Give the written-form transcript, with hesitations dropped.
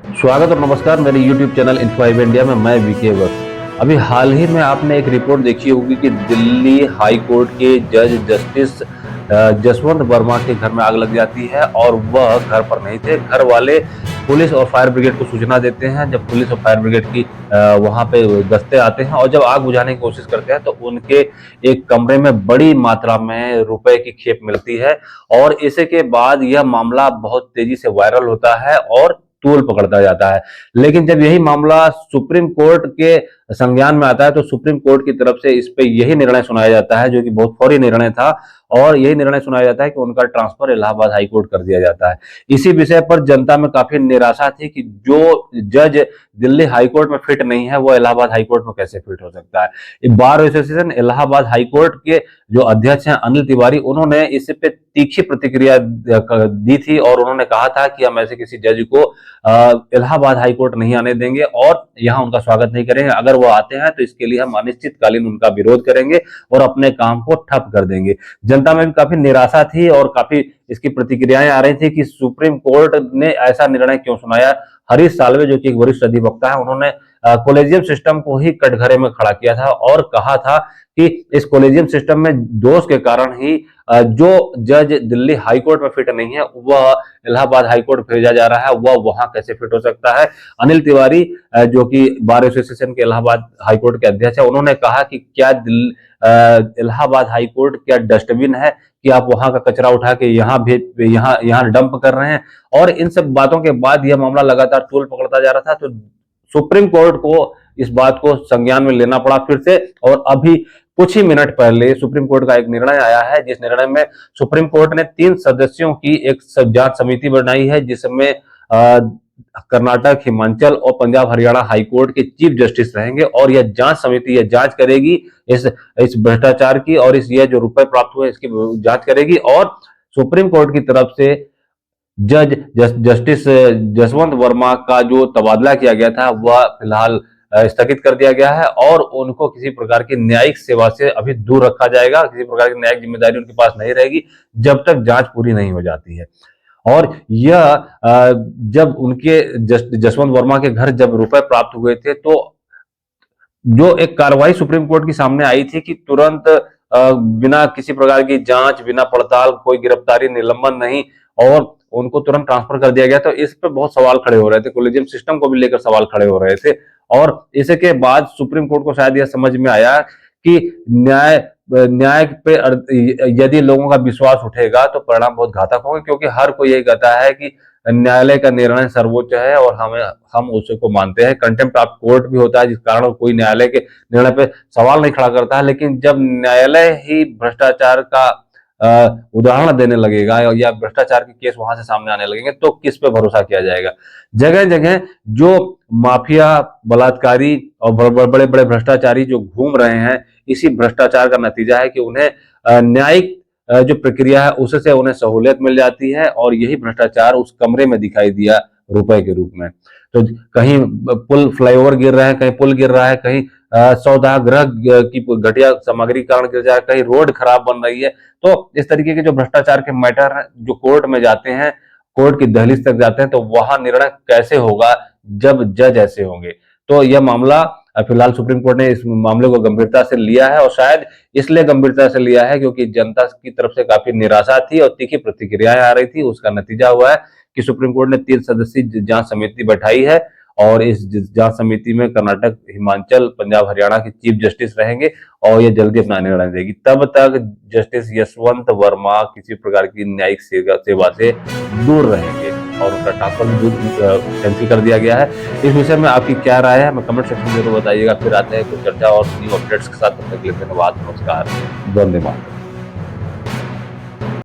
स्वागत और नमस्कार मेरे YouTube चैनल इन्फो इंडिया में। मैं वीके वक्त। अभी हाल ही में आपने एक रिपोर्ट देखी होगी कि दिल्ली हाई कोर्ट के जज जस्टिस जसवंत वर्मा के घर में आग लग जाती है और वह घर पर नहीं थे। घर वाले पुलिस और फायर ब्रिगेड को सूचना देते हैं। जब पुलिस और फायर ब्रिगेड की वहां पे दस्ते आते हैं और जब आग बुझाने की कोशिश करते हैं तो उनके एक कमरे में बड़ी मात्रा में रुपए की खेप मिलती है और इसी के बाद यह मामला बहुत तेजी से वायरल होता है और तूल पकड़ता जाता है। लेकिन जब यही मामला सुप्रीम कोर्ट के संज्ञान में आता है तो सुप्रीम कोर्ट की तरफ से इस पे यही निर्णय सुनाया जाता है, जो कि बहुत फौरी निर्णय था, और यही निर्णय सुनाया जाता है कि उनका ट्रांसफर इलाहाबाद हाई कोर्ट कर दिया जाता है। इसी विषय पर जनता में काफी निराशा थी कि जो जज दिल्ली हाई कोर्ट में फिट नहीं है वो इलाहाबाद हाई कोर्ट में कैसे फिट हो सकता है। Bar association Allahabad high court के जो अध्यक्ष हैं अनिल तिवारी, उन्होंने इस पे तीखी प्रतिक्रिया दी थी और उन्होंने कहा था कि हम ऐसे किसी जज को इलाहाबाद हाई कोर्ट नहीं आने देंगे और यहाँ उनका स्वागत नहीं करेंगे। अगर वो आते हैं तो इसके लिए हम अनिश्चितकालीन उनका विरोध करेंगे और अपने काम को ठप कर देंगे। जनता में भी काफी निराशा थी और काफी इसकी प्रतिक्रियाएं आ रही थी कि सुप्रीम कोर्ट ने ऐसा निर्णय क्यों सुनाया। हरीश साल्वे जो कि एक वरिष्ठ अधिवक्ता है, उन्होंने कॉलेजियम सिस्टम को ही कटघरे में खड़ा किया था और कहा था कि इस कॉलेजियम सिस्टम में दोष के कारण ही जो जज दिल्ली हाई कोर्ट में फिट नहीं है वह इलाहाबाद हाई कोर्ट भेजा जा रहा है, वह वहां कैसे फिट हो सकता है। अनिल तिवारी जो कि बार एसोसिएशन के इलाहाबाद हाई कोर्ट के अध्यक्ष है, उन्होंने कहा कि क्या इलाहाबाद हाई कोर्ट क्या डस्टबिन है कि आप वहां का कचरा उठा के यहाँ डंप कर रहे हैं। और इन सब बातों के बाद यह मामला लगातार तूल पकड़ता जा रहा था, तो सुप्रीम कोर्ट को इस बात को संज्ञान में लेना पड़ा फिर से। और अभी कुछ ही मिनट पहले सुप्रीम कोर्ट का एक निर्णय आया है, जिस निर्णय में सुप्रीम कोर्ट ने 3 सदस्यों की एक जांच समिति बनाई है, जिसमें कर्नाटक, हिमाचल और पंजाब हरियाणा हाई कोर्ट के चीफ जस्टिस रहेंगे और यह जांच समिति यह जांच करेगी इस भ्रष्टाचार की और ये जो रुपए प्राप्त हुए इसकी जांच करेगी। और सुप्रीम कोर्ट की तरफ से जस्टिस जसवंत वर्मा का जो तबादला किया गया था वह फिलहाल स्थगित कर दिया गया है और उनको किसी प्रकार की न्यायिक सेवा से अभी दूर रखा जाएगा। किसी प्रकार की न्यायिक जिम्मेदारी उनके पास नहीं रहेगी जब तक जांच पूरी नहीं हो जाती है। और यह जब उनके जसवंत वर्मा के घर जब रुपए प्राप्त हुए थे तो जो एक कार्रवाई सुप्रीम कोर्ट के सामने आई थी कि तुरंत बिना किसी प्रकार की जांच, बिना पड़ताल, कोई गिरफ्तारी, निलंबन नहीं और उनको तुरंत ट्रांसफर कर दिया गया, तो इस पर बहुत सवाल खड़े हो रहे थे। कॉलेजियम सिस्टम को भी लेकर सवाल खड़े हो रहे थे और इसके बाद सुप्रीम कोर्ट को शायद यह समझ में आया कि न्याय पे यदि लोगों का विश्वास उठेगा तो परिणाम बहुत घातक होंगे, क्योंकि हर कोई यही कहता है कि न्यायालय का निर्णय सर्वोच्च है और हम उसे को मानते हैं। कंटेम्प्ट ऑफ कोर्ट भी होता है जिस कारण कोई न्यायालय के निर्णय पे सवाल नहीं खड़ा करता है। लेकिन जब न्यायालय ही भ्रष्टाचार का उदाहरण देने लगेगा या भ्रष्टाचार के केस वहां से सामने आने लगेंगे तो किस पे भरोसा किया जाएगा। जगह जगह जो माफिया, बलात्कारी और बड़े बड़े भ्रष्टाचारी जो घूम रहे हैं, इसी भ्रष्टाचार का नतीजा है कि उन्हें न्यायिक जो प्रक्रिया है उससे उन्हें सहूलियत मिल जाती है और यही भ्रष्टाचार उस कमरे में दिखाई दिया रुपए के रूप में। तो कहीं पुल फ्लाईओवर गिर रहे हैं, कहीं पुल गिर रहा है, कहीं सौदागृह की घटिया सामग्री के कारण गिर जाए, कहीं रोड खराब बन रही है। तो इस तरीके के जो भ्रष्टाचार के मैटर जो कोर्ट में जाते हैं, कोर्ट की दहलीज तक जाते हैं, तो वहां निर्णय कैसे होगा जब जज ऐसे होंगे। तो यह मामला फिलहाल सुप्रीम कोर्ट ने इस मामले को गंभीरता से लिया है और शायद इसलिए गंभीरता से लिया है क्योंकि जनता की तरफ से काफी निराशा थी और तीखी प्रतिक्रियाएं आ रही थी। उसका नतीजा हुआ है कि सुप्रीम कोर्ट ने 3 सदस्यीय जांच समिति बैठाई है और इस जांच समिति में कर्नाटक, हिमाचल, पंजाब, हरियाणा के चीफ जस्टिस रहेंगे और ये जल्दी अपना निर्णय देगी। तब तक जस्टिस यशवंत वर्मा किसी प्रकार की न्यायिक सेवा से दूर रहेंगे और उनका ट्रांसफर कैंसिल कर दिया गया है। इस विषय में आपकी क्या राय है हमें कमेंट सेक्शन में जरूर बताइएगा। फिर आते हैं कुछ चर्चा और न्यू अपडेट्स के साथ। तब तक के लिए धन्यवाद, नमस्कार, वंदे मातरम।